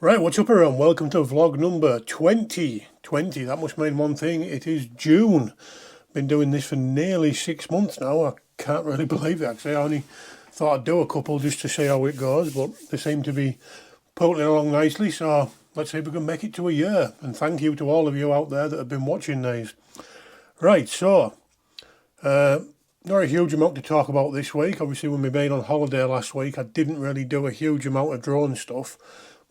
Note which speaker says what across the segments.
Speaker 1: Right, what's up everyone? Welcome to vlog number 20. That must mean one thing, it is June. Been doing this for nearly 6 months now. I can't really believe it actually. I only thought I'd do a couple just to see how it goes, but they seem to be poling along nicely, so let's see if we can make it to a year. And thank you to all of you out there that have been watching these. Right, so not a huge amount to talk about this week. Obviously when we been on holiday last week, I didn't really do a huge amount of drone stuff.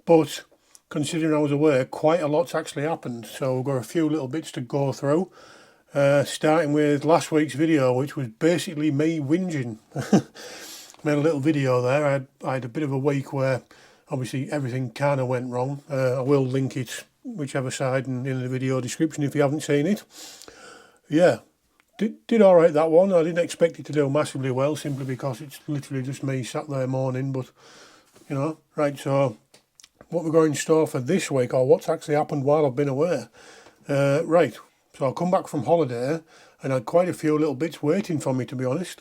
Speaker 1: But considering I was away, quite a lot's actually happened. So we've got a few little bits to go through. Starting with last week's video, which was basically me whinging. Made a little video there. I had a bit of a week where obviously everything kind of went wrong. I will link it whichever side in the video description if you haven't seen it. Yeah, did all right that one. I didn't expect it to do massively well simply because it's literally just me sat there mourning. But you know, right, so what we're going in store for this week, or what's actually happened while I've been away. Right, so I'll come back from holiday and I had quite a few little bits waiting for me, to be honest.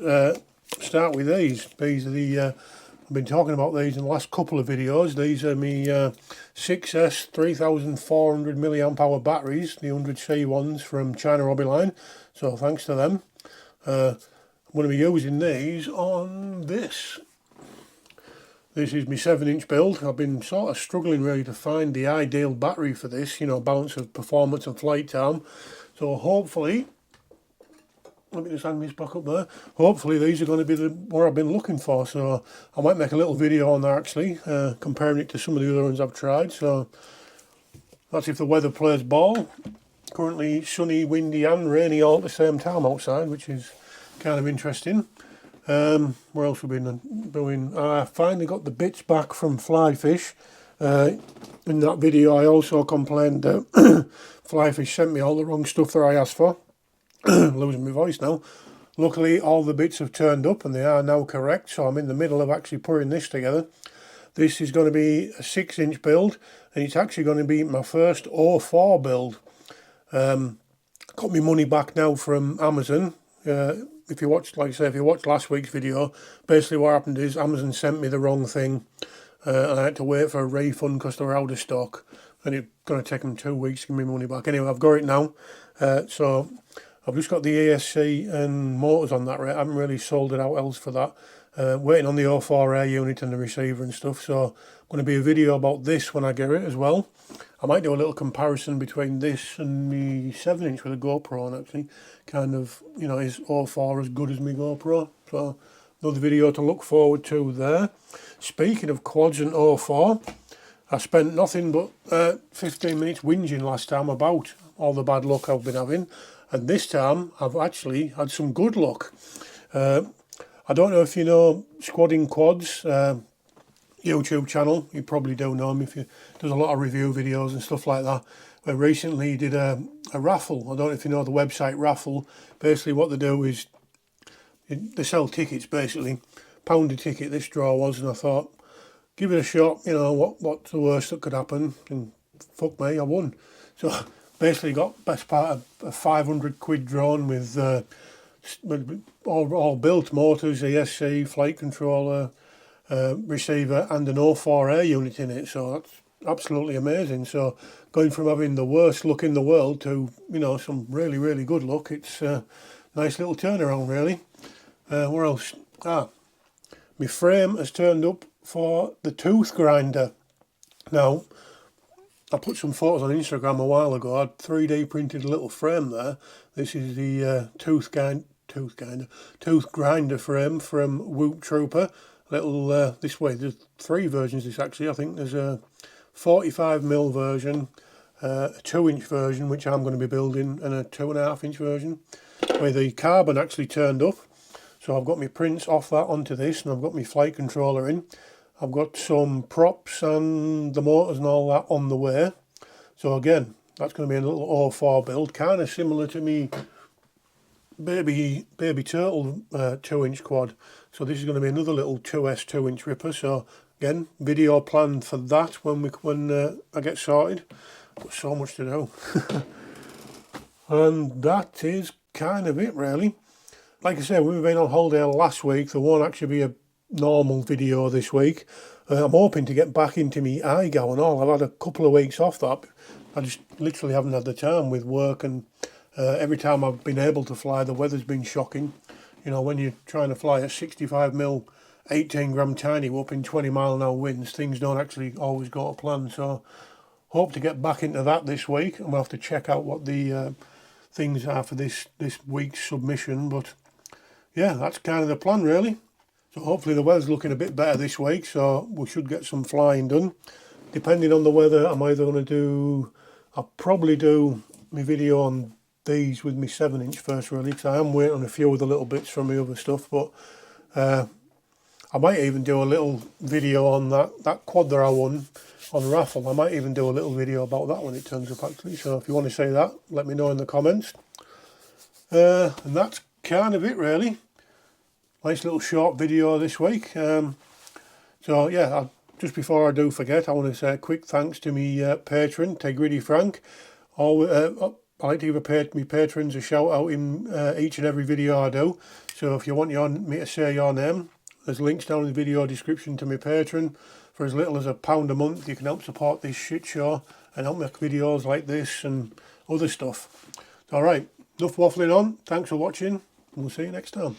Speaker 1: Start with these. These are the, I've been talking about these in the last couple of videos. These are my 6S 3400 milliamp hour batteries, the 100C ones from China Hobby Line. So thanks to them. I'm going to be using these on this. This is my 7-inch build. I've been sort of struggling really to find the ideal battery for this, you know, balance of performance and flight time. So hopefully, let me just hang this back up there. Hopefully these are going to be what I've been looking for. So I might make a little video on that actually, comparing it to some of the other ones I've tried. So that's if the weather plays ball. Currently sunny, windy and rainy all at the same time outside, which is kind of interesting. Where else have we been doing? I finally got the bits back from Flyfish. In that video I also complained that Flyfish sent me all the wrong stuff that I asked for. Losing my voice now. Luckily all the bits have turned up and they are now correct, so I'm in the middle of actually putting this together. This is going to be a 6-inch build and it's actually going to be my first 04 build. Got my money back now from Amazon. If you watched, like I say, if you watched last week's video, basically what happened is Amazon sent me the wrong thing and I had to wait for a refund because they were out of stock and it's going to take them 2 weeks to give me money back. Anyway, I've got it now. So I've just got the ESC and motors on that, right? I haven't really sold it out else for that. Waiting on the 04 unit and the receiver and stuff. So I'm going to be a video about this when I get it as well. I might do a little comparison between this and the 7-inch with a GoPro on actually. Kind of, you know, is 04 as good as my GoPro? So another video to look forward to there. Speaking of quads and 04, I spent nothing but 15 minutes whinging last time about all the bad luck I've been having. And this time I've actually had some good luck. I don't know if you know Squadding Quads, YouTube channel. You probably do know him if you does a lot of review videos and stuff like that. Where recently he did a raffle. I don't know if you know the website Raffle. Basically what they do is they sell tickets basically. £1 a ticket this draw was, and I thought give it a shot, you know, what's the worst that could happen, and fuck me, I won. So basically got best part of a 500 quid drone with all built motors, ESC, flight controller, receiver and an 04 unit in it, so that's absolutely amazing. So going from having the worst luck in the world to, you know, some really, really good luck, it's a nice little turnaround really. What else? My frame has turned up for the tooth grinder. Now, I put some photos on Instagram a while ago. I had 3D printed a little frame there. This is the tooth grinder frame from Whoop Trooper. Little this way, there's 3 versions of this actually. I think there's a 45mm version, a 2-inch version which I'm going to be building, and a 2.5-inch version where the carbon actually turned up. So I've got my prints off that onto this, and I've got my flight controller in. I've got some props and the motors and all that on the way. So again, that's going to be a little 04 build, kind of similar to me baby turtle 2-inch quad. So this is going to be another little 2S 2-inch ripper. So again, video planned for that when I get sorted. Got so much to do. And that is kind of it really. Like I said, we've been on holiday last week. There won't actually be a normal video this week. I'm hoping to get back into me eye gown and all. I've had a couple of weeks off that. I just literally haven't had the time with work, and every time I've been able to fly, the weather's been shocking. You know, when you're trying to fly a 65 mil 18 gram tiny whoop in 20 mile an hour winds, things don't actually always go to plan. So hope to get back into that this week, and we'll have to check out what the things are for this week's submission. But yeah, that's kind of the plan really. So hopefully the weather's looking a bit better this week, so we should get some flying done. Depending on the weather, I'm either going to do, I'll probably do my video on these with my 7-inch first really, because I am waiting on a few of the little bits from my other stuff. But I might even do a little video on that quad that I won on raffle. I might even do a little video about that when it turns up actually. So if you want to say that, let me know in the comments. And that's kind of it really. Nice little short video this week. So yeah, just before I do forget, I want to say a quick thanks to me patron, Tegriddy Frank. I like to give my patrons a shout out in each and every video I do. So if you want me to say your name, there's links down in the video description to my patron. For as little as £1 a month, you can help support this shit show and help make videos like this and other stuff. Alright, enough waffling on. Thanks for watching, and we'll see you next time.